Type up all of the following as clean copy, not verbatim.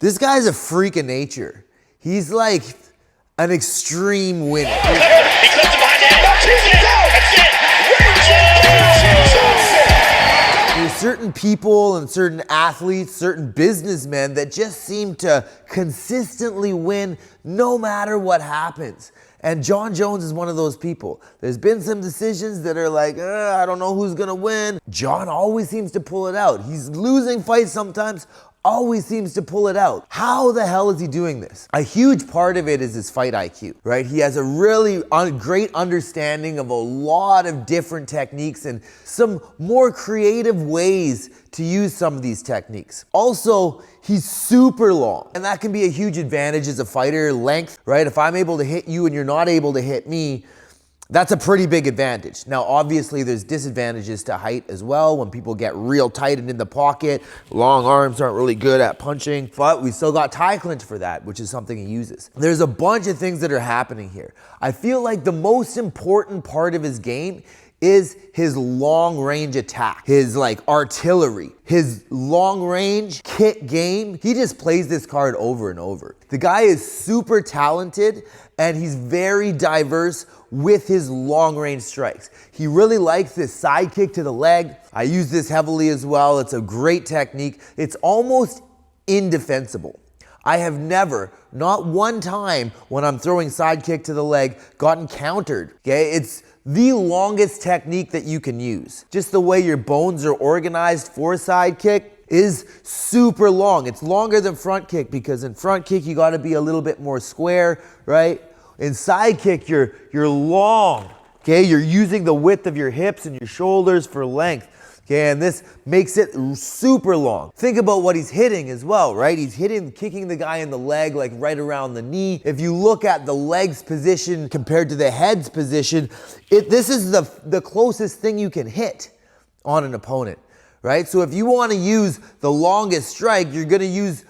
This guy's a freak of nature. He's like an extreme winner. He clips it behind the head. That's it. There's certain people and certain athletes, certain businessmen that just seem to consistently win no matter what happens. And Jon Jones is one of those people. There's been some decisions that are like, I don't know who's gonna win. Jon always seems to pull it out. He's losing fights sometimes, always seems to pull it out. How the hell is he doing this? A huge part of it is his fight IQ, right? He has a really great understanding of a lot of different techniques and some more creative ways to use some of these techniques. Also, he's super long, and that can be a huge advantage as a fighter, length, right? If I'm able to hit you and you're not able to hit me, that's a pretty big advantage. Now, obviously, there's disadvantages to height as well. When people get real tight and in the pocket, long arms aren't really good at punching, but we still got tie clinch for that, which is something he uses. There's a bunch of things that are happening here. I feel like the most important part of his game is his long range attack, his like artillery, his long range kick game. He just plays this card over and over. The guy is super talented and he's very diverse with his long range strikes. He really likes this side kick to the leg. I use this heavily as well. It's a great technique. It's almost indefensible. I have never, not one time when I'm throwing side kick to the leg, gotten countered, okay? It's the longest technique that you can use. Just the way your bones are organized for side kick is super long. It's longer than front kick because in front kick, you gotta be a little bit more square, right? In side kick, you're long, okay? You're using the width of your hips and your shoulders for length. Okay, and this makes it super long. Think about what he's hitting as well, right? He's kicking the guy in the leg, like right around the knee. If you look at the leg's position compared to the head's position, this is the closest thing you can hit on an opponent, right? So if you want to use the longest strike, you're going to use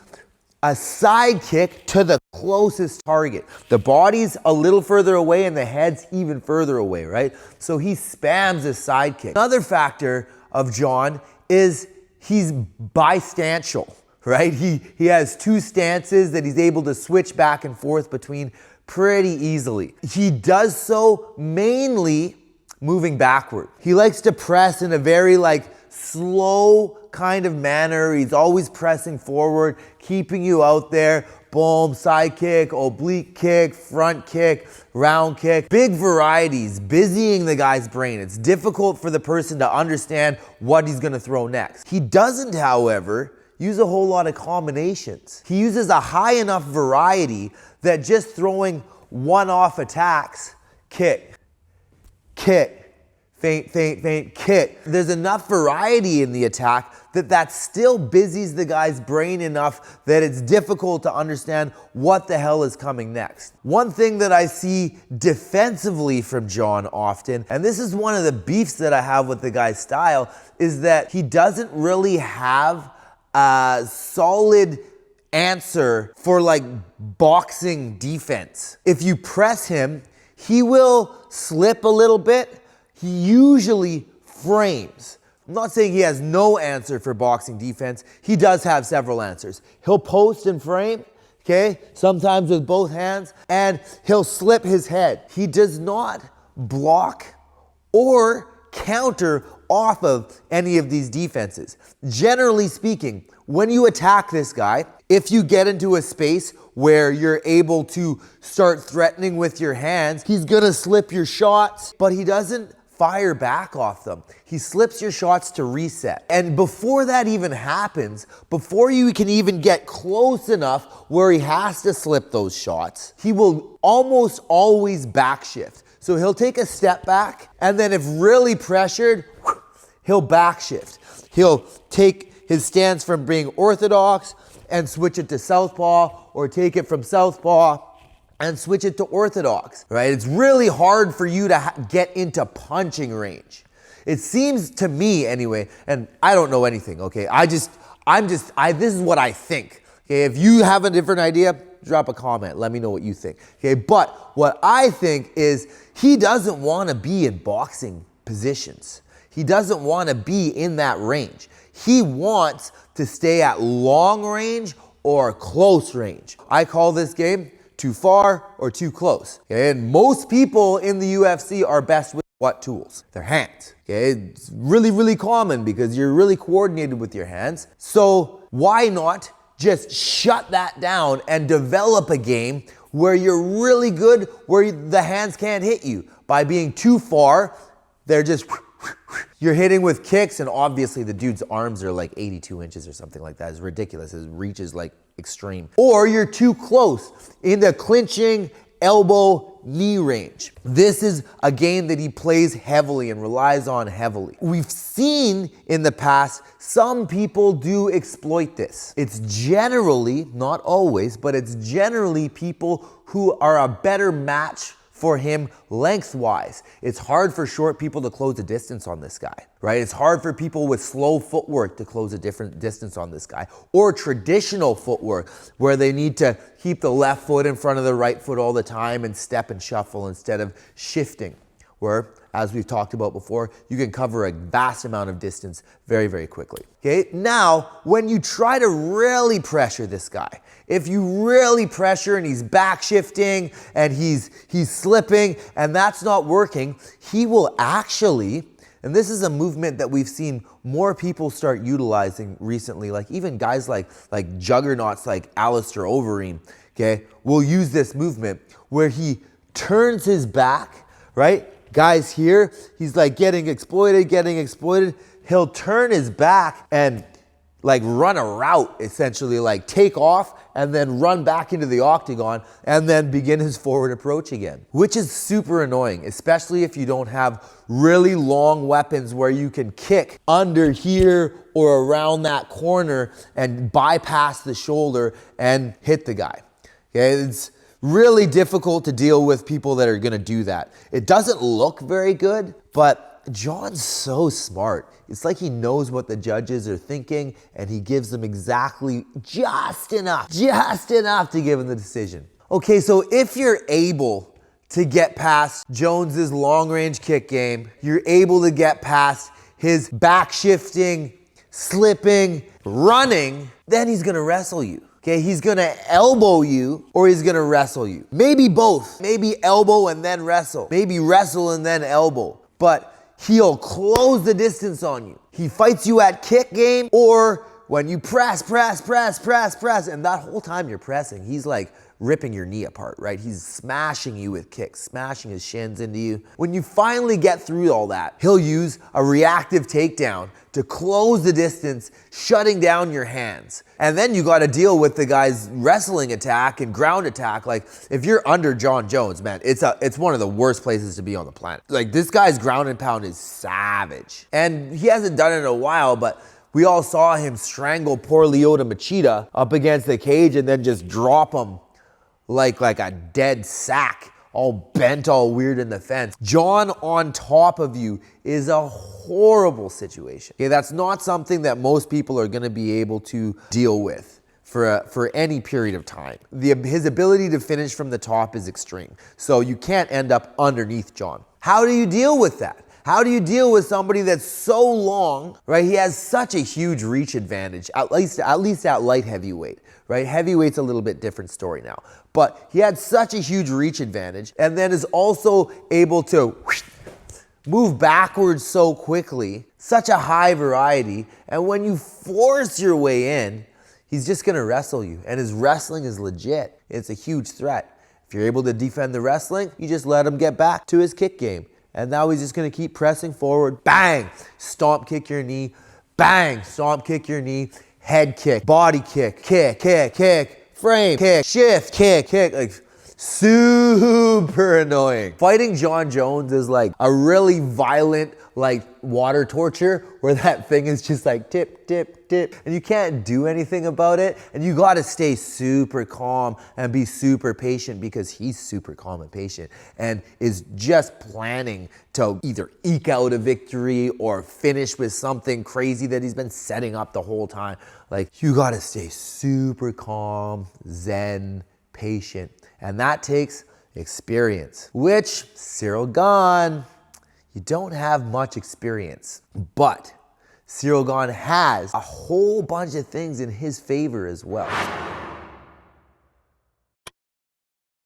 a side kick to the closest target. The body's a little further away and the head's even further away, right? So he spams his side kick. Another factor of Jon is he's bistantial, right? He has two stances that he's able to switch back and forth between pretty easily. He does so mainly moving backward. He likes to press in a very like slow kind of manner. He's always pressing forward, keeping you out there. Boom, side kick, oblique kick, front kick, round kick. Big varieties, busying the guy's brain. It's difficult for the person to understand what he's gonna throw next. He doesn't, however, use a whole lot of combinations. He uses a high enough variety that just throwing one-off attacks, kick, kick, feint, feint, feint, kick. There's enough variety in the attack that still busies the guy's brain enough that it's difficult to understand what the hell is coming next. One thing that I see defensively from Jon often, and this is one of the beefs that I have with the guy's style, is that he doesn't really have a solid answer for like boxing defense. If you press him, he will slip a little bit. He usually frames. I'm not saying he has no answer for boxing defense. He does have several answers. He'll post and frame, okay? Sometimes with both hands, and he'll slip his head. He does not block or counter off of any of these defenses. Generally speaking, when you attack this guy, if you get into a space where you're able to start threatening with your hands, he's gonna slip your shots, but he doesn't fire back off them. He slips your shots to reset. And before that even happens, before you can even get close enough where he has to slip those shots, he will almost always backshift. So he'll take a step back, and then if really pressured, he'll backshift. He'll take his stance from being orthodox and switch it to southpaw, or take it from southpaw and switch it to orthodox, right? It's really hard for you to get into punching range. It seems to me anyway, and I don't know anything, okay? This is what I think, okay? If you have a different idea, drop a comment, let me know what you think, okay? But what I think is he doesn't want to be in boxing positions. He doesn't want to be in that range. He wants to stay at long range or close range. I call this game too far or too close. Okay? And most people in the UFC are best with what tools? Their hands. Okay? It's really, really common because you're really coordinated with your hands. So why not just shut that down and develop a game where you're really good, where the hands can't hit you? By being too far, they're just, you're hitting with kicks, and obviously the dude's arms are like 82 inches or something like that. It's ridiculous. His reach is like extreme. Or you're too close in the clinching, elbow, knee range. This is a game that he plays heavily and relies on heavily. We've seen in the past some people do exploit this. It's generally, not always, but it's generally people who are a better match for him lengthwise. It's hard for short people to close a distance on this guy, right? It's hard for people with slow footwork to close a different distance on this guy, or traditional footwork where they need to keep the left foot in front of the right foot all the time and step and shuffle instead of shifting, where, as we've talked about before, you can cover a vast amount of distance very, very quickly. Okay, now when you try to really pressure this guy, if you really pressure and he's back shifting and he's slipping and that's not working, he will actually, and this is a movement that we've seen more people start utilizing recently, like even guys like juggernauts like Alistair Overeem, okay, will use this movement where he turns his back, right? Guys here, he's like getting exploited. He'll turn his back and like run a route, essentially, like take off and then run back into the octagon and then begin his forward approach again, which is super annoying, especially if you don't have really long weapons where you can kick under here or around that corner and bypass the shoulder and hit the guy. Okay, it's really difficult to deal with people that are gonna do that. It doesn't look very good, but Jon's so smart. It's like he knows what the judges are thinking and he gives them exactly just enough to give him the decision. Okay, so if you're able to get past Jones's long range kick game, you're able to get past his back shifting, slipping, running, then he's gonna wrestle you. Okay, he's gonna elbow you or he's gonna wrestle you. Maybe both. Maybe elbow and then wrestle. Maybe wrestle and then elbow. But he'll close the distance on you. He fights you at kick game or when you press, and that whole time you're pressing, he's like ripping your knee apart, right? He's smashing you with kicks, smashing his shins into you. When you finally get through all that, he'll use a reactive takedown to close the distance, shutting down your hands. And then you got to deal with the guy's wrestling attack and ground attack. Like if you're under Jon Jones, man, it's one of the worst places to be on the planet. Like this guy's ground and pound is savage. And he hasn't done it in a while, but we all saw him strangle poor Lyoto Machida up against the cage and then just drop him like a dead sack, all bent, all weird in the fence. Jon on top of you is a horrible situation. Okay, that's not something that most people are gonna be able to deal with for any period of time. His ability to finish from the top is extreme. So you can't end up underneath Jon. How do you deal with that? How do you deal with somebody that's so long, right? He has such a huge reach advantage, at least at light heavyweight, right? Heavyweight's a little bit different story now. But he had such a huge reach advantage and then is also able to move backwards so quickly, such a high variety. And when you force your way in, he's just gonna wrestle you. And his wrestling is legit. It's a huge threat. If you're able to defend the wrestling, you just let him get back to his kick game. And now he's just gonna keep pressing forward. Bang, stomp, kick your knee. Bang, stomp, kick your knee. Head kick, body kick, kick, frame, kick, shift, kick. Like super annoying. Fighting Jon Jones is like a really violent like water torture where that thing is just like tip, and you can't do anything about it. And you gotta stay super calm and be super patient because he's super calm and patient and is just planning to either eke out a victory or finish with something crazy that he's been setting up the whole time. Like you gotta stay super calm, zen, patient. And that takes experience, which Ciryl Gane, you don't have much experience, but Ciryl Gane has a whole bunch of things in his favor as well.